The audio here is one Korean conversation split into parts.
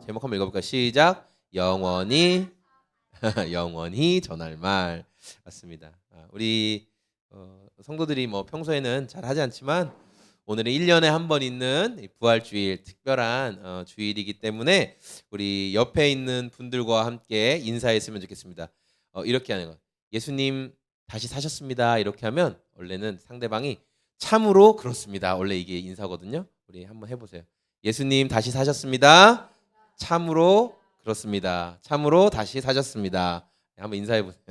제목 한번 읽어볼까요? 시작. 영원히 영원히 전할 말. 맞습니다. 우리 성도들이 뭐 평소에는 잘 하지 않지만 오늘은 1년에 한 번 있는 부활주일, 특별한 주일이기 때문에 우리 옆에 있는 분들과 함께 인사했으면 좋겠습니다. 이렇게 하는 거. 예수님 다시 사셨습니다. 이렇게 하면 원래는 상대방이 참으로 그렇습니다. 원래 이게 인사거든요. 우리 한번 해보세요. 예수님 다시 사셨습니다. 참으로 그렇습니다. 참으로 다시 사셨습니다. 한번 인사해보세요.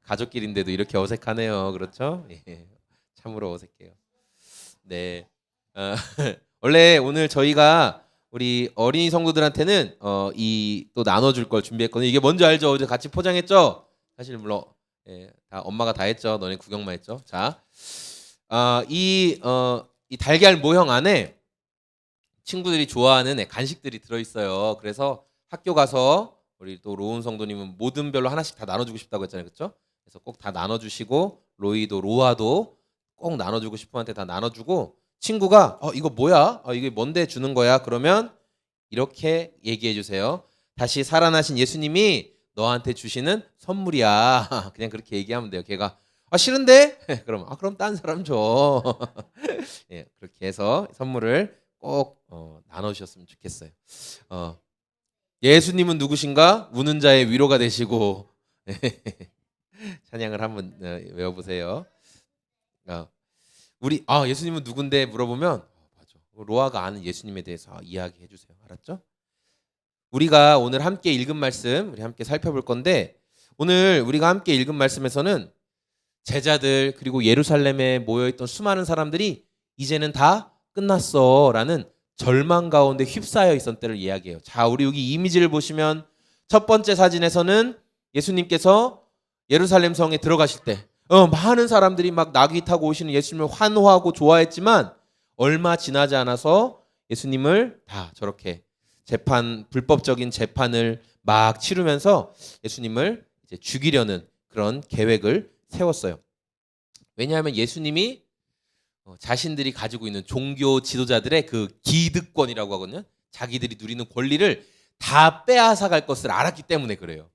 가족끼리인데도 이렇게 어색하네요. 그렇죠? 예. 참으로 어색해요. 네. 원래 오늘 저희가 우리 어린이 성도들한테는 이 또 나눠줄 걸 준비했거든요. 이게 뭔지 알죠? 어제 같이 포장했죠? 사실 물론 다 엄마가 다 했죠. 너네 구경만 했죠. 자, 이 달걀 모형 안에 친구들이 좋아하는 간식들이 들어있어요. 그래서 학교 가서 우리 또 로운 성도님은 모든 별로 하나씩 다 나눠주고 싶다고 했잖아요. 그렇죠? 그래서 꼭 다 나눠주시고 로이도 로아도 꼭 나눠주고 싶은 한테 다 나눠주고 친구가 이거 뭐야? 이게 뭔데 주는 거야? 그러면 이렇게 얘기해 주세요. 다시 살아나신 예수님이 너한테 주시는 선물이야. 그냥 그렇게 얘기하면 돼요. 걔가 싫은데? 그럼 딴 사람 줘. 예, 그렇게 해서 선물을 꼭 나눠주셨으면 좋겠어요. 예수님은 누구신가? 우는 자의 위로가 되시고. 찬양을 한번 외워보세요. 우리 예수님은 누군데 물어보면 맞아. 로아가 아는 예수님에 대해서 이야기해 주세요. 알았죠? 우리가 오늘 함께 읽은 말씀 우리 함께 살펴볼 건데 오늘 우리가 함께 읽은 말씀에서는 제자들 그리고 예루살렘에 모여있던 수많은 사람들이 이제는 다 끝났어라는 절망 가운데 휩싸여 있었던 때를 이야기해요. 자, 우리 여기 이미지를 보시면 첫 번째 사진에서는 예수님께서 예루살렘 성에 들어가실 때 많은 사람들이 막 나귀 타고 오시는 예수님을 환호하고 좋아했지만 얼마 지나지 않아서 예수님을 다 저렇게 불법적인 재판을 막 치르면서 예수님을 이제 죽이려는 그런 계획을 세웠어요. 왜냐하면 예수님이 자신들이 가지고 있는 종교 지도자들의 그 기득권이라고 하거든요. 자기들이 누리는 권리를 다 빼앗아갈 것을 알았기 때문에 그래요.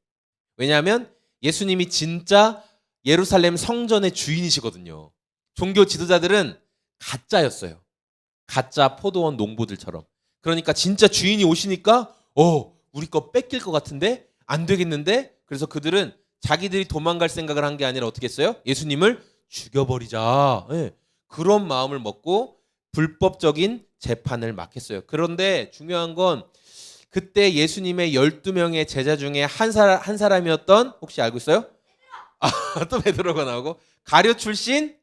왜냐하면 예수님이 진짜 예루살렘 성전의 주인이시거든요. 종교 지도자들은 가짜였어요. 가짜 포도원 농부들처럼. 그러니까 진짜 주인이 오시니까 우리 거 뺏길 것 같은데 안 되겠는데 그래서 그들은 자기들이 도망갈 생각을 한 게 아니라 어떻게 했어요? 예수님을 죽여버리자. 네. 그런 마음을 먹고 불법적인 재판을 막 했어요. 그런데 중요한 건 그때 예수님의 12명의 제자 중에 한 사람이었던 혹시 알고 있어요? 또 베드로가 나오고 가룟 출신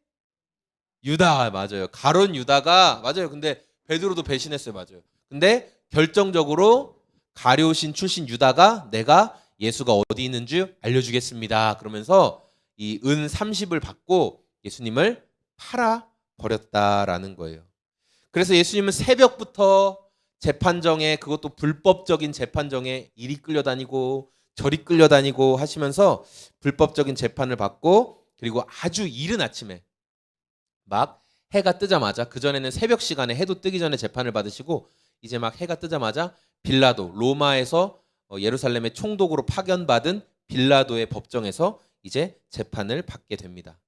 유다 맞아요. 가룟 유다가 맞아요. 근데 베드로도 배신했어요. 맞아요. 근데 결정적으로 가룟신 출신 유다가 내가 예수가 어디 있는 줄 알려주겠습니다. 그러면서 이 은 30을 받고 예수님을 팔아 버렸다라는 거예요. 그래서 예수님은 새벽부터 재판정에 그것도 불법적인 재판정에 이리 끌려다니고 저리 끌려다니고 하시면서 불법적인 재판을 받고 그리고 아주 이른 아침에 막 해가 뜨자마자 그전에는 새벽 시간에 해도 뜨기 전에 재판을 받으시고 이제 막 해가 뜨자마자 빌라도 로마에서 예루살렘의 총독으로 파견받은 빌라도의 법정에서 이제 재판을 받게 됩니다.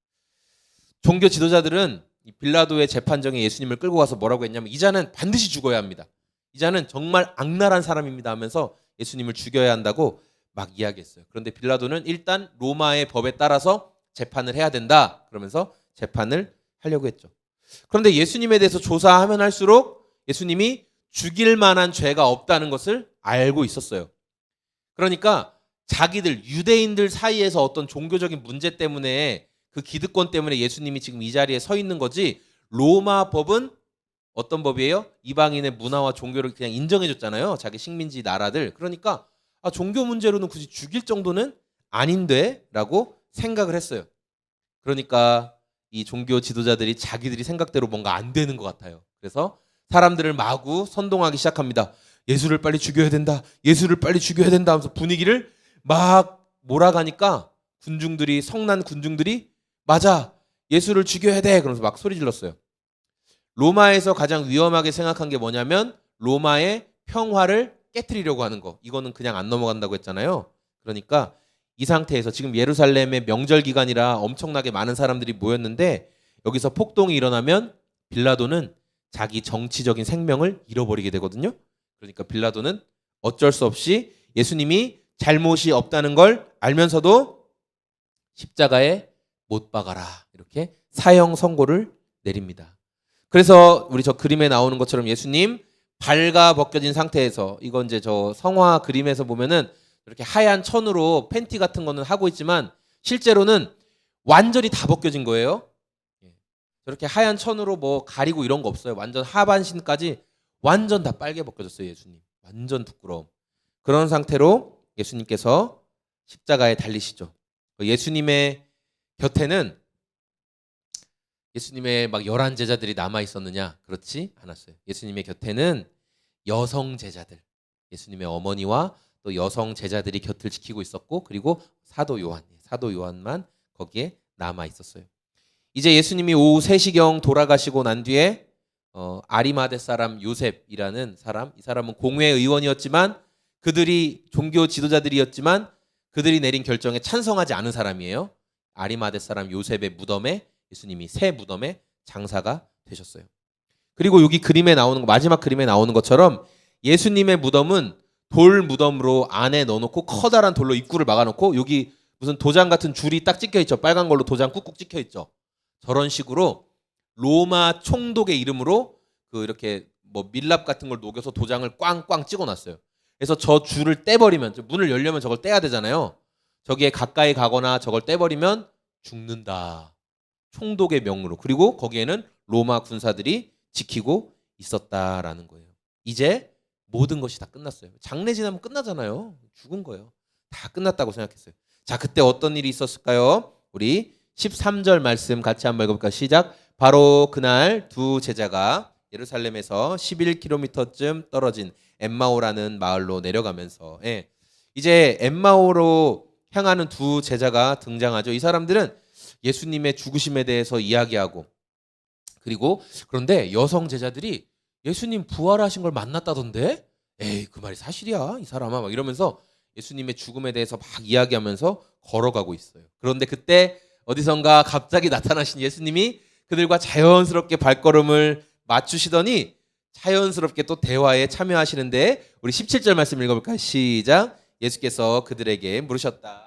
종교 지도자들은 이 빌라도의 재판정에 예수님을 끌고 가서 뭐라고 했냐면 이 자는 반드시 죽어야 합니다. 이 자는 정말 악랄한 사람입니다 하면서 예수님을 죽여야 한다고 막 이야기했어요. 그런데 빌라도는 일단 로마의 법에 따라서 재판을 해야 된다 그러면서 재판을 하려고 했죠. 그런데 예수님에 대해서 조사하면 할수록 예수님이 죽일 만한 죄가 없다는 것을 알고 있었어요. 그러니까 자기들 유대인들 사이에서 어떤 종교적인 문제 때문에 그 기득권 때문에 예수님이 지금 이 자리에 서 있는 거지 로마 법은 어떤 법이에요? 이방인의 문화와 종교를 그냥 인정해줬잖아요. 자기 식민지 나라들. 그러니까 종교 문제로는 굳이 죽일 정도는 아닌데 라고 생각을 했어요. 그러니까 이 종교 지도자들이 자기들이 생각대로 뭔가 안 되는 것 같아요. 그래서 사람들을 마구 선동하기 시작합니다. 예수를 빨리 죽여야 된다. 예수를 빨리 죽여야 된다 하면서 분위기를 막 몰아가니까 성난 군중들이 맞아. 예수를 죽여야 돼. 그러면서 막 소리 질렀어요. 로마에서 가장 위험하게 생각한 게 뭐냐면 로마의 평화를 깨트리려고 하는 거, 이거는 그냥 안 넘어간다고 했잖아요. 그러니까 이 상태에서 지금 예루살렘의 명절 기간이라 엄청나게 많은 사람들이 모였는데 여기서 폭동이 일어나면 빌라도는 자기 정치적인 생명을 잃어버리게 되거든요. 그러니까 빌라도는 어쩔 수 없이 예수님이 잘못이 없다는 걸 알면서도 십자가에 못 박아라, 이렇게 사형 선고를 내립니다. 그래서 우리 저 그림에 나오는 것처럼 예수님 발가 벗겨진 상태에서, 이건 이제 저 성화 그림에서 보면은 이렇게 하얀 천으로 팬티 같은 거는 하고 있지만 실제로는 완전히 다 벗겨진 거예요. 저렇게 하얀 천으로 뭐 가리고 이런 거 없어요. 완전 하반신까지 완전 다 빨개 벗겨졌어요. 예수님 완전 부끄러움. 그런 상태로 예수님께서 십자가에 달리시죠. 예수님의 곁에는 예수님의 막 11 제자들이 남아 있었느냐? 그렇지 않았어요. 예수님의 곁에는 여성 제자들, 예수님의 어머니와 또 여성 제자들이 곁을 지키고 있었고, 그리고 사도 요한만 거기에 남아 있었어요. 이제 예수님이 오후 3시경 돌아가시고 난 뒤에 아리마대 사람 요셉이라는 사람, 이 사람은 공회 의원이었지만 그들이 종교 지도자들이었지만 그들이 내린 결정에 찬성하지 않은 사람이에요. 아리마대 사람 요셉의 무덤에 예수님이 새 무덤에 장사가 되셨어요. 그리고 여기 그림에 나오는 거, 마지막 그림에 나오는 것처럼 예수님의 무덤은 돌 무덤으로 안에 넣어놓고 커다란 돌로 입구를 막아놓고 여기 무슨 도장 같은 줄이 딱 찍혀 있죠. 빨간 걸로 도장 꾹꾹 찍혀 있죠. 저런 식으로 로마 총독의 이름으로 그 이렇게 뭐 밀랍 같은 걸 녹여서 도장을 꽝꽝 찍어놨어요. 그래서 저 줄을 떼버리면, 문을 열려면 저걸 떼야 되잖아요. 저기에 가까이 가거나 저걸 떼버리면 죽는다. 총독의 명으로. 그리고 거기에는 로마 군사들이 지키고 있었다라는 거예요. 이제 모든 것이 다 끝났어요. 장례 지나면 끝나잖아요. 죽은 거예요. 다 끝났다고 생각했어요. 자, 그때 어떤 일이 있었을까요? 우리 13절 말씀 같이 한번 읽어볼까요? 시작. 바로 그날 두 제자가 예루살렘에서 11km쯤 떨어진 엠마오라는 마을로 내려가면서, 이제 엠마오로 향하는 두 제자가 등장하죠. 이 사람들은 예수님의 죽으심에 대해서 이야기하고, 그리고 그런데 여성 제자들이 예수님 부활하신 걸 만났다던데? 에이, 그 말이 사실이야 이 사람아, 막 이러면서 예수님의 죽음에 대해서 막 이야기하면서 걸어가고 있어요. 그런데 그때 어디선가 갑자기 나타나신 예수님이 그들과 자연스럽게 발걸음을 맞추시더니 자연스럽게 또 대화에 참여하시는데, 우리 17절 말씀 읽어볼까요? 시작. 예수께서 그들에게 물으셨다.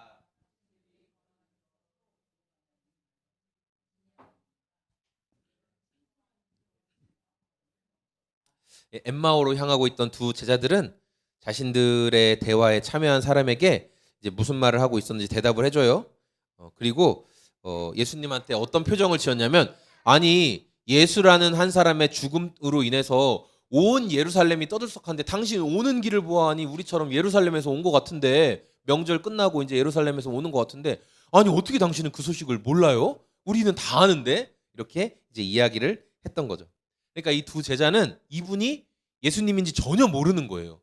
엠마오로 향하고 있던 두 제자들은 자신들의 대화에 참여한 사람에게 이제 무슨 말을 하고 있었는지 대답을 해줘요. 그리고 예수님한테 어떤 표정을 지었냐면, 아니 예수라는 한 사람의 죽음으로 인해서 온 예루살렘이 떠들썩한데 당신 오는 길을 보아하니 우리처럼 예루살렘에서 온 것 같은데, 명절 끝나고 이제 예루살렘에서 오는 것 같은데, 아니 어떻게 당신은 그 소식을 몰라요? 우리는 다 아는데, 이렇게 이제 이야기를 했던 거죠. 그러니까 이 두 제자는 이분이 예수님인지 전혀 모르는 거예요.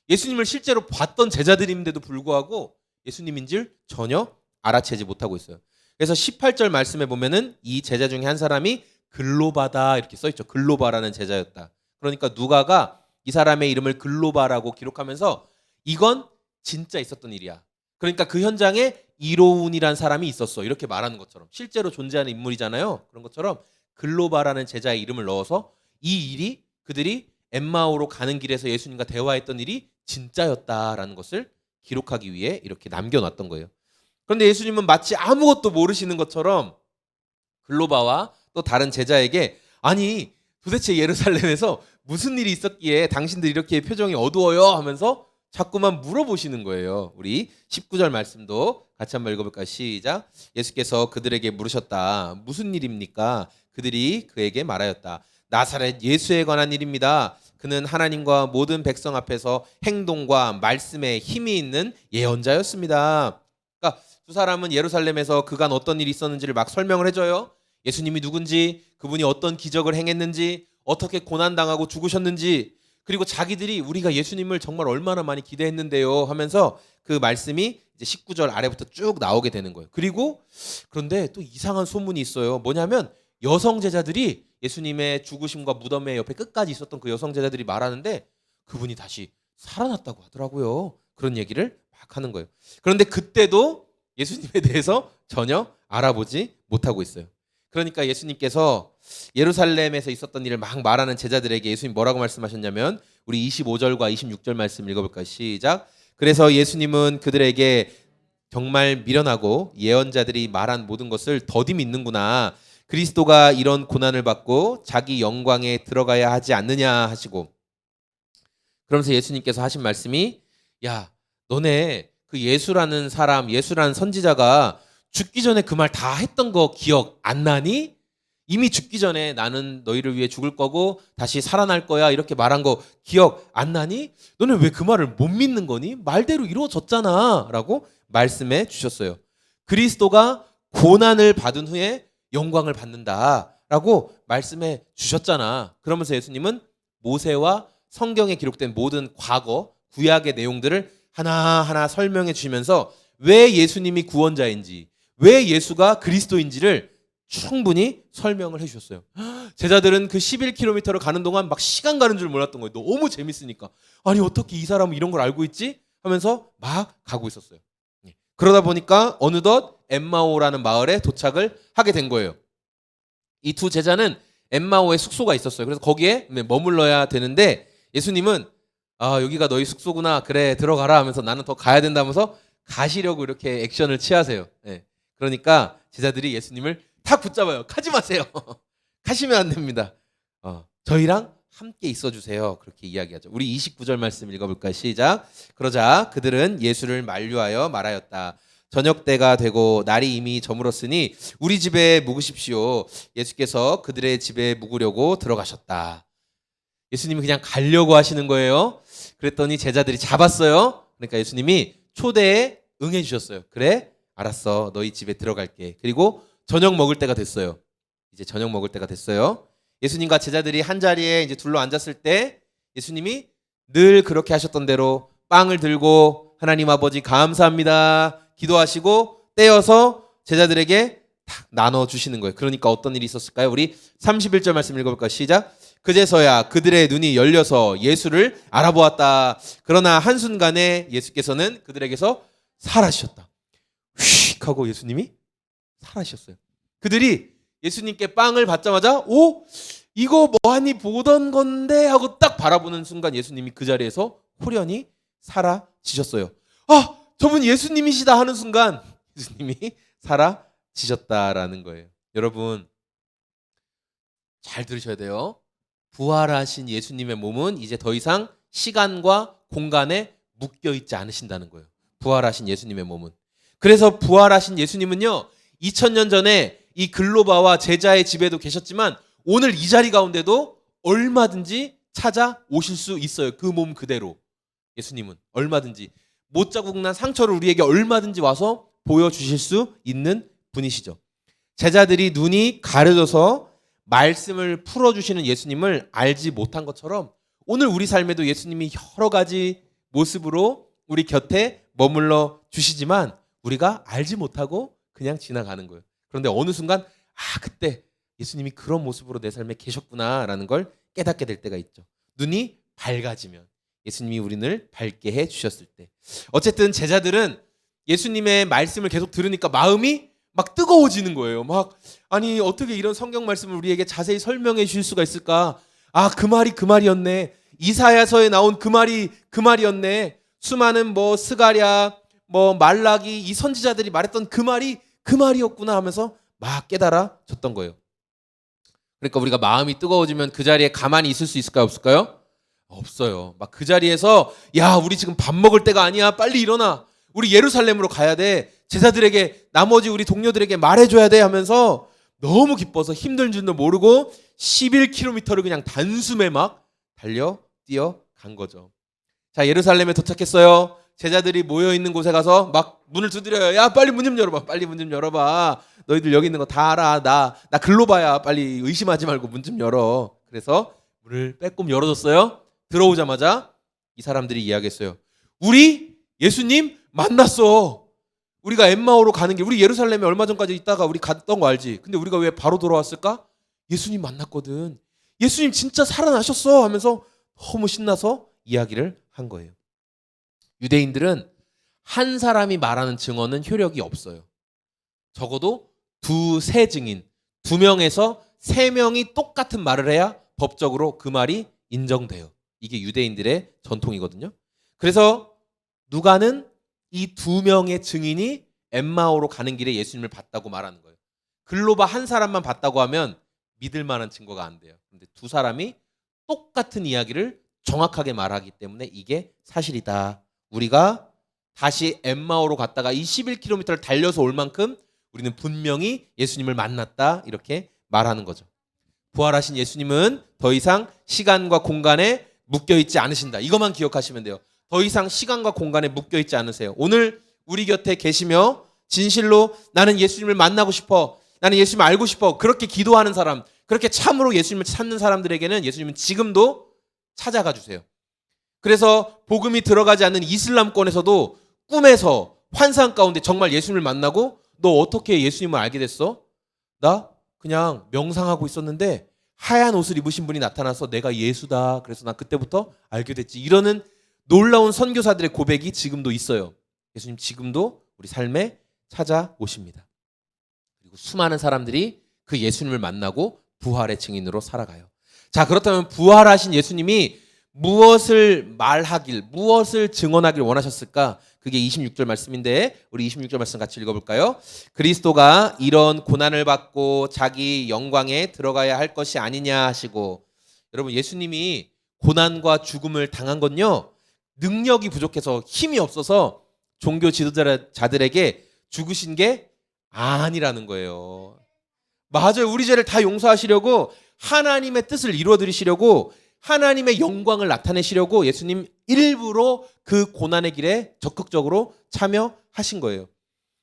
예수님을 실제로 봤던 제자들인데도 불구하고 예수님인 줄 전혀 알아채지 못하고 있어요. 그래서 18절 말씀에 보면은 이 제자 중에 한 사람이 글로바다 이렇게 써있죠. 글로바라는 제자였다. 그러니까 누가가 이 사람의 이름을 글로바라고 기록하면서 이건 진짜 있었던 일이야. 그러니까 그 현장에 이로운이라는 사람이 있었어, 이렇게 말하는 것처럼, 실제로 존재하는 인물이잖아요. 그런 것처럼 글로바라는 제자의 이름을 넣어서 이 일이, 그들이 엠마오로 가는 길에서 예수님과 대화했던 일이 진짜였다라는 것을 기록하기 위해 이렇게 남겨놨던 거예요. 그런데 예수님은 마치 아무것도 모르시는 것처럼 글로바와 또 다른 제자에게, 아니 도대체 예루살렘에서 무슨 일이 있었기에 당신들 이렇게 표정이 어두워요 하면서 자꾸만 물어보시는 거예요. 우리 19절 말씀도 같이 한번 읽어볼까요? 시작. 예수께서 그들에게 물으셨다. 무슨 일입니까? 그들이 그에게 말하였다. 나사렛 예수에 관한 일입니다. 그는 하나님과 모든 백성 앞에서 행동과 말씀에 힘이 있는 예언자였습니다. 그러니까 두 사람은 예루살렘에서 그간 어떤 일이 있었는지를 막 설명을 해줘요. 예수님이 누군지, 그분이 어떤 기적을 행했는지, 어떻게 고난당하고 죽으셨는지, 그리고 자기들이 우리가 예수님을 정말 얼마나 많이 기대했는데요 하면서 그 말씀이 이제 19절 아래부터 쭉 나오게 되는 거예요. 그리고 그런데 또 이상한 소문이 있어요. 뭐냐면 여성 제자들이 예수님의 죽으심과 무덤의 옆에 끝까지 있었던 그 여성 제자들이 말하는데, 그분이 다시 살아났다고 하더라고요. 그런 얘기를 막 하는 거예요. 그런데 그때도 예수님에 대해서 전혀 알아보지 못하고 있어요. 그러니까 예수님께서 예루살렘에서 있었던 일을 막 말하는 제자들에게 예수님 뭐라고 말씀하셨냐면 우리 25절과 26절 말씀 읽어볼까요? 시작. 그래서 예수님은 그들에게 정말 미련하고 예언자들이 말한 모든 것을 더디 믿는구나. 그리스도가 이런 고난을 받고 자기 영광에 들어가야 하지 않느냐 하시고, 그러면서 예수님께서 하신 말씀이, 야, 너네 그 예수라는 사람, 예수라는 선지자가 죽기 전에 그 말 다 했던 거 기억 안 나니? 이미 죽기 전에 나는 너희를 위해 죽을 거고 다시 살아날 거야 이렇게 말한 거 기억 안 나니? 너네 왜 그 말을 못 믿는 거니? 말대로 이루어졌잖아 라고 말씀해 주셨어요. 그리스도가 고난을 받은 후에 영광을 받는다 라고 말씀해 주셨잖아. 그러면서 예수님은 모세와 성경에 기록된 모든 과거 구약의 내용들을 하나하나 설명해 주시면서 왜 예수님이 구원자인지, 왜 예수가 그리스도인지를 충분히 설명을 해주셨어요. 제자들은 그 11km를 가는 동안 막 시간 가는 줄 몰랐던 거예요. 너무 재밌으니까. 아니 어떻게 이 사람은 이런 걸 알고 있지? 하면서 막 가고 있었어요. 그러다 보니까 어느덧 엠마오라는 마을에 도착을 하게 된 거예요. 이 두 제자는 엠마오에 숙소가 있었어요. 그래서 거기에 머물러야 되는데 예수님은 여기가 너희 숙소구나. 그래 들어가라 하면서 나는 더 가야 된다면서 가시려고 이렇게 액션을 취하세요. 그러니까 제자들이 예수님을 탁 붙잡아요. 가지 마세요. 가시면 안 됩니다. 저희랑 함께 있어주세요. 그렇게 이야기하죠. 우리 29절 말씀 읽어볼까요? 시작. 그러자 그들은 예수를 만류하여 말하였다. 저녁 때가 되고 날이 이미 저물었으니 우리 집에 묵으십시오. 예수께서 그들의 집에 묵으려고 들어가셨다. 예수님이 그냥 가려고 하시는 거예요. 그랬더니 제자들이 잡았어요. 그러니까 예수님이 초대에 응해 주셨어요. 그래? 알았어. 너희 집에 들어갈게. 그리고 저녁 먹을 때가 됐어요. 이제 저녁 먹을 때가 됐어요. 예수님과 제자들이 한 자리에 이제 둘러 앉았을 때 예수님이 늘 그렇게 하셨던 대로 빵을 들고 하나님 아버지 감사합니다. 기도하시고 떼어서 제자들에게 탁 나눠주시는 거예요. 그러니까 어떤 일이 있었을까요? 우리 31절 말씀 읽어볼까요? 시작. 그제서야 그들의 눈이 열려서 예수를 알아보았다. 그러나 한순간에 예수께서는 그들에게서 사라지셨다. 휙 하고 예수님이 사라지셨어요. 그들이 예수님께 빵을 받자마자 이거 뭐하니 보던 건데 하고 딱 바라보는 순간 예수님이 그 자리에서 홀연히 사라지셨어요. 저분 예수님이시다 하는 순간 예수님이 사라지셨다라는 거예요. 여러분 잘 들으셔야 돼요. 부활하신 예수님의 몸은 이제 더 이상 시간과 공간에 묶여있지 않으신다는 거예요. 부활하신 예수님의 몸은. 그래서 부활하신 예수님은요 2000년 전에 이 글로바와 제자의 집에도 계셨지만 오늘 이 자리 가운데도 얼마든지 찾아오실 수 있어요. 그 몸 그대로. 예수님은 얼마든지 못자국 난 상처를 우리에게 얼마든지 와서 보여주실 수 있는 분이시죠. 제자들이 눈이 가려져서 말씀을 풀어주시는 예수님을 알지 못한 것처럼 오늘 우리 삶에도 예수님이 여러 가지 모습으로 우리 곁에 머물러 주시지만 우리가 알지 못하고 그냥 지나가는 거예요. 그런데 어느 순간 그때 예수님이 그런 모습으로 내 삶에 계셨구나라는 걸 깨닫게 될 때가 있죠. 눈이 밝아지면 예수님이 우리를 밝게 해주셨을 때. 어쨌든 제자들은 예수님의 말씀을 계속 들으니까 마음이 막 뜨거워지는 거예요. 아니 어떻게 이런 성경 말씀을 우리에게 자세히 설명해 주실 수가 있을까? 그 말이 그 말이었네. 이사야서에 나온 그 말이 그 말이었네. 수많은 스가랴, 말라기 이 선지자들이 말했던 그 말이 그 말이었구나 하면서 막 깨달아졌던 거예요. 그러니까 우리가 마음이 뜨거워지면 그 자리에 가만히 있을 수 있을까요? 없을까요? 없어요. 막 그 자리에서 우리 지금 밥 먹을 때가 아니야. 빨리 일어나. 우리 예루살렘으로 가야 돼. 제자들에게 나머지 우리 동료들에게 말해줘야 돼 하면서 너무 기뻐서 힘든 줄도 모르고 11km를 그냥 단숨에 막 뛰어간 거죠. 자, 예루살렘에 도착했어요. 제자들이 모여있는 곳에 가서 막 문을 두드려요. 야 빨리 문 좀 열어봐. 빨리 문 좀 열어봐. 너희들 여기 있는 거 다 알아. 나 글로바야. 빨리 의심하지 말고 문 좀 열어. 그래서 문을 빼꼼 열어줬어요. 들어오자마자 이 사람들이 이야기했어요. 우리 예수님 만났어. 우리가 엠마오로 가는 길, 우리 예루살렘에 얼마 전까지 있다가 우리 갔던 거 알지? 근데 우리가 왜 바로 돌아왔을까? 예수님 만났거든. 예수님 진짜 살아나셨어 하면서 너무 신나서 이야기를 한 거예요. 유대인들은 한 사람이 말하는 증언은 효력이 없어요. 적어도 두세 증인, 2명에서 3명이 똑같은 말을 해야 법적으로 그 말이 인정돼요. 이게 유대인들의 전통이거든요. 그래서 누가는 이 2명의 증인이 엠마오로 가는 길에 예수님을 봤다고 말하는 거예요. 글로바 한 사람만 봤다고 하면 믿을 만한 증거가 안 돼요. 근데 2사람이 똑같은 이야기를 정확하게 말하기 때문에 이게 사실이다. 우리가 다시 엠마오로 갔다가 이 11km를 달려서 올 만큼 우리는 분명히 예수님을 만났다. 이렇게 말하는 거죠. 부활하신 예수님은 더 이상 시간과 공간에 묶여있지 않으신다. 이것만 기억하시면 돼요. 더 이상 시간과 공간에 묶여있지 않으세요. 오늘 우리 곁에 계시며 진실로 나는 예수님을 만나고 싶어, 나는 예수님을 알고 싶어, 그렇게 기도하는 사람, 그렇게 참으로 예수님을 찾는 사람들에게는 예수님은 지금도 찾아가 주세요. 그래서 복음이 들어가지 않는 이슬람권에서도 꿈에서 환상 가운데 정말 예수님을 만나고, 너 어떻게 예수님을 알게 됐어? 나 그냥 명상하고 있었는데 하얀 옷을 입으신 분이 나타나서 내가 예수다, 그래서 나 그때부터 알게 됐지. 이러는 놀라운 선교사들의 고백이 지금도 있어요. 예수님 지금도 우리 삶에 찾아오십니다. 그리고 수많은 사람들이 그 예수님을 만나고 부활의 증인으로 살아가요. 자, 그렇다면 부활하신 예수님이 무엇을 말하길, 무엇을 증언하길 원하셨을까? 그게 26절 말씀인데 우리 26절 말씀 같이 읽어볼까요? 그리스도가 이런 고난을 받고 자기 영광에 들어가야 할 것이 아니냐 하시고. 여러분, 예수님이 고난과 죽음을 당한 건요, 능력이 부족해서, 힘이 없어서 종교 지도자들에게 죽으신 게 아니라는 거예요. 맞아요. 우리 죄를 다 용서하시려고, 하나님의 뜻을 이루어드리시려고, 하나님의 영광을 나타내시려고 예수님 일부러 그 고난의 길에 적극적으로 참여하신 거예요.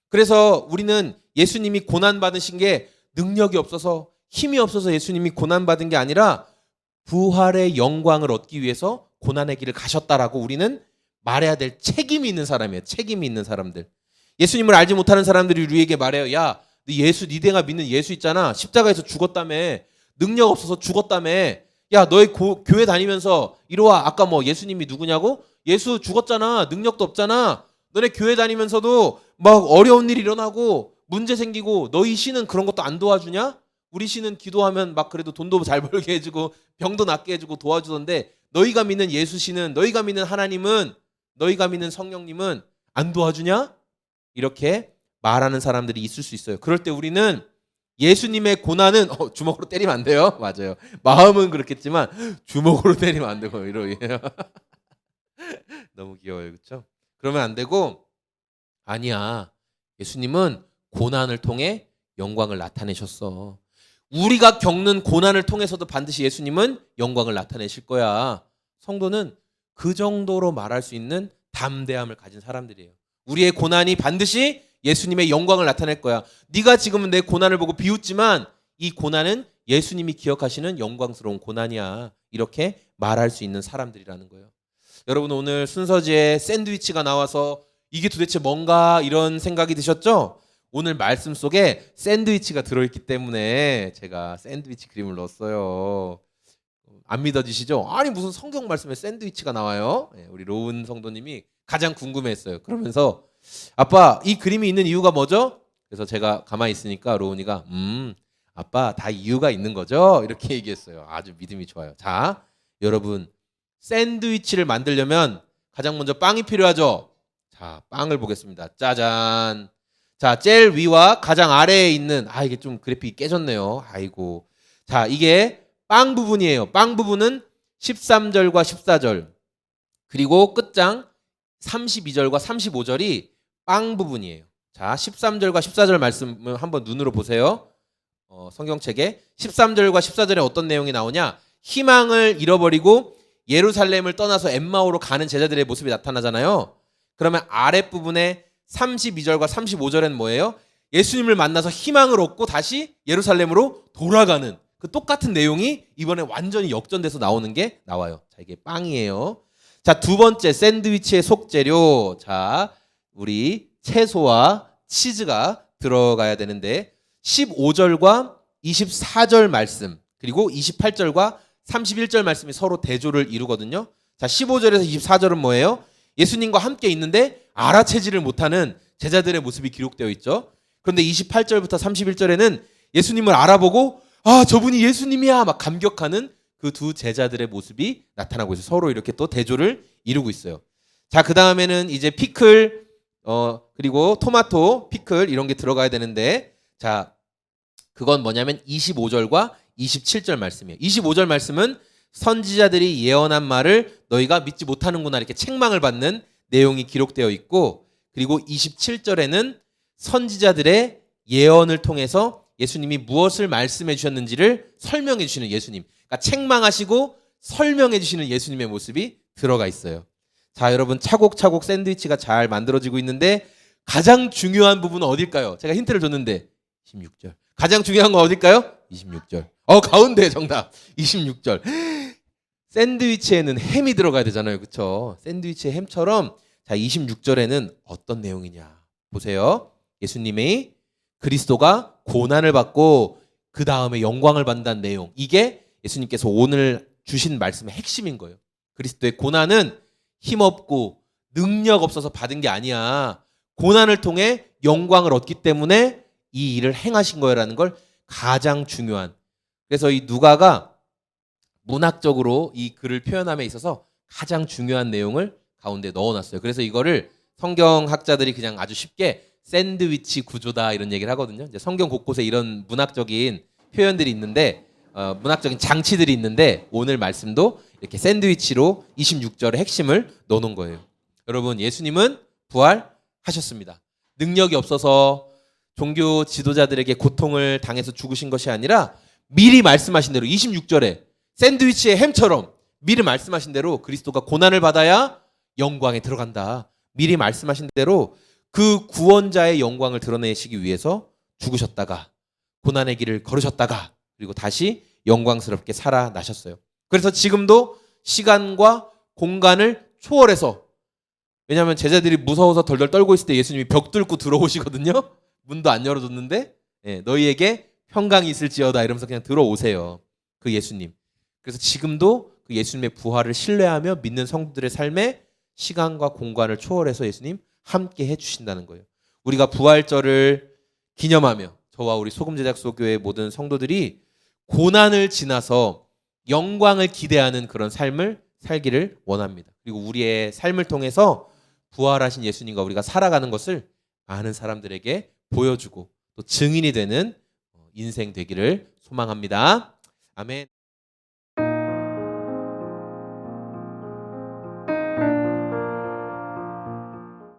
그래서 우리는 예수님이 고난받으신 게 능력이 없어서, 힘이 없어서 예수님이 고난받은 게 아니라 부활의 영광을 얻기 위해서 고난의 길을 가셨다라고 우리는 말해야 될 책임이 있는 사람이에요. 책임이 있는 사람들. 예수님을 알지 못하는 사람들이 우리에게 말해요. 야, 니네가 믿는 예수 있잖아. 십자가에서 죽었다며. 능력 없어서 죽었다며. 야, 너희 교회 다니면서 이리 와. 아까 뭐 예수님이 누구냐고? 예수 죽었잖아. 능력도 없잖아. 너네 교회 다니면서도 막 어려운 일이 일어나고 문제 생기고 너희 신은 그런 것도 안 도와주냐? 우리 신은 기도하면 막 그래도 돈도 잘 벌게 해주고 병도 낫게 해주고 도와주던데, 너희가 믿는 예수 신은, 너희가 믿는 하나님은, 너희가 믿는 성령님은 안 도와주냐? 이렇게 말하는 사람들이 있을 수 있어요. 그럴 때 우리는 예수님의 고난은 주먹으로 때리면 안 돼요. 맞아요. 마음은 그렇겠지만 주먹으로 때리면 안 되고 이러예요. 너무 귀여워요, 그렇죠? 그러면 안 되고, 아니야. 예수님은 고난을 통해 영광을 나타내셨어. 우리가 겪는 고난을 통해서도 반드시 예수님은 영광을 나타내실 거야. 성도는 그 정도로 말할 수 있는 담대함을 가진 사람들이에요. 우리의 고난이 반드시 예수님의 영광을 나타낼 거야. 네가 지금은 내 고난을 보고 비웃지만 이 고난은 예수님이 기억하시는 영광스러운 고난이야. 이렇게 말할 수 있는 사람들이라는 거예요. 여러분, 오늘 순서지에 샌드위치가 나와서 이게 도대체 뭔가 이런 생각이 드셨죠? 오늘 말씀 속에 샌드위치가 들어있기 때문에 제가 샌드위치 그림을 넣었어요. 안 믿어지시죠? 아니, 무슨 성경 말씀에 샌드위치가 나와요? 우리 로운 성도님이 가장 궁금해했어요. 그러면서 아빠, 이 그림이 있는 이유가 뭐죠? 그래서 제가 가만히 있으니까 로운이가 아빠, 다 이유가 있는 거죠? 이렇게 얘기했어요. 아주 믿음이 좋아요. 자, 여러분, 샌드위치를 만들려면 가장 먼저 빵이 필요하죠? 자, 빵을 보겠습니다. 짜잔. 자, 제일 위와 가장 아래에 있는, 이게 좀 그래픽이 깨졌네요. 아이고. 자, 이게 빵 부분이에요. 빵 부분은 13절과 14절, 그리고 끝장 32절과 35절이 빵 부분이에요. 자, 13절과 14절 말씀을 한번 눈으로 보세요. 성경책에 13절과 14절에 어떤 내용이 나오냐? 희망을 잃어버리고 예루살렘을 떠나서 엠마오로 가는 제자들의 모습이 나타나잖아요. 그러면 아랫부분에 32절과 35절엔 뭐예요? 예수님을 만나서 희망을 얻고 다시 예루살렘으로 돌아가는 그 똑같은 내용이 이번에 완전히 역전돼서 나오는 게 나와요. 자, 이게 빵이에요. 자, 두 번째 샌드위치의 속재료. 자, 우리 채소와 치즈가 들어가야 되는데 15절과 24절 말씀, 그리고 28절과 31절 말씀이 서로 대조를 이루거든요. 자, 15절에서 24절은 뭐예요? 예수님과 함께 있는데 알아채지를 못하는 제자들의 모습이 기록되어 있죠. 그런데 28절부터 31절에는 예수님을 알아보고 저분이 예수님이야 막 감격하는 그 두 제자들의 모습이 나타나고 있어요. 서로 이렇게 또 대조를 이루고 있어요. 자, 그 다음에는 이제 피클 그리고 토마토, 피클 이런 게 들어가야 되는데, 자, 그건 뭐냐면 25절과 27절 말씀이에요. 25절 말씀은 선지자들이 예언한 말을 너희가 믿지 못하는구나 이렇게 책망을 받는 내용이 기록되어 있고, 그리고 27절에는 선지자들의 예언을 통해서 예수님이 무엇을 말씀해 주셨는지를 설명해 주시는 예수님, 그러니까 책망하시고 설명해 주시는 예수님의 모습이 들어가 있어요. 자, 여러분 차곡차곡 샌드위치가 잘 만들어지고 있는데 가장 중요한 부분은 어딜까요? 제가 힌트를 줬는데 26절. 가장 중요한 건 어딜까요? 26절. 가운데 정답. 26절. 샌드위치에는 햄이 들어가야 되잖아요. 그렇죠? 샌드위치에 햄처럼 자, 26절에는 어떤 내용이냐. 보세요. 예수님이 그리스도가 고난을 받고 그 다음에 영광을 받는다는 내용. 이게 예수님께서 오늘 주신 말씀의 핵심인 거예요. 그리스도의 고난은 힘없고 능력 없어서 받은 게 아니야. 고난을 통해 영광을 얻기 때문에 이 일을 행하신 거라는 걸 가장 중요한. 그래서 이 누가가 문학적으로 이 글을 표현함에 있어서 가장 중요한 내용을 가운데 넣어놨어요. 그래서 이거를 성경학자들이 그냥 아주 쉽게 샌드위치 구조다 이런 얘기를 하거든요. 이제 성경 곳곳에 이런 문학적인 표현들이 있는데, 문학적인 장치들이 있는데 오늘 말씀도 이렇게 샌드위치로 26절의 핵심을 넣어놓은 거예요. 여러분, 예수님은 부활하셨습니다. 능력이 없어서 종교 지도자들에게 고통을 당해서 죽으신 것이 아니라 미리 말씀하신 대로 26절에 샌드위치의 햄처럼 미리 말씀하신 대로 그리스도가 고난을 받아야 영광에 들어간다. 미리 말씀하신 대로 그 구원자의 영광을 드러내시기 위해서 죽으셨다가 고난의 길을 걸으셨다가 그리고 다시 영광스럽게 살아나셨어요. 그래서 지금도 시간과 공간을 초월해서, 왜냐하면 제자들이 무서워서 덜덜 떨고 있을 때 예수님이 벽 뚫고 들어오시거든요. 문도 안 열어줬는데 너희에게 평강이 있을지어다 이러면서 그냥 들어오세요. 그 예수님. 그래서 지금도 그 예수님의 부활을 신뢰하며 믿는 성도들의 삶에 시간과 공간을 초월해서 예수님 함께 해주신다는 거예요. 우리가 부활절을 기념하며 저와 우리 소금제작소교회 모든 성도들이 고난을 지나서 영광을 기대하는 그런 삶을 살기를 원합니다. 그리고 우리의 삶을 통해서 부활하신 예수님과 우리가 살아가는 것을 많은 사람들에게 보여주고 또 증인이 되는 인생 되기를 소망합니다. 아멘.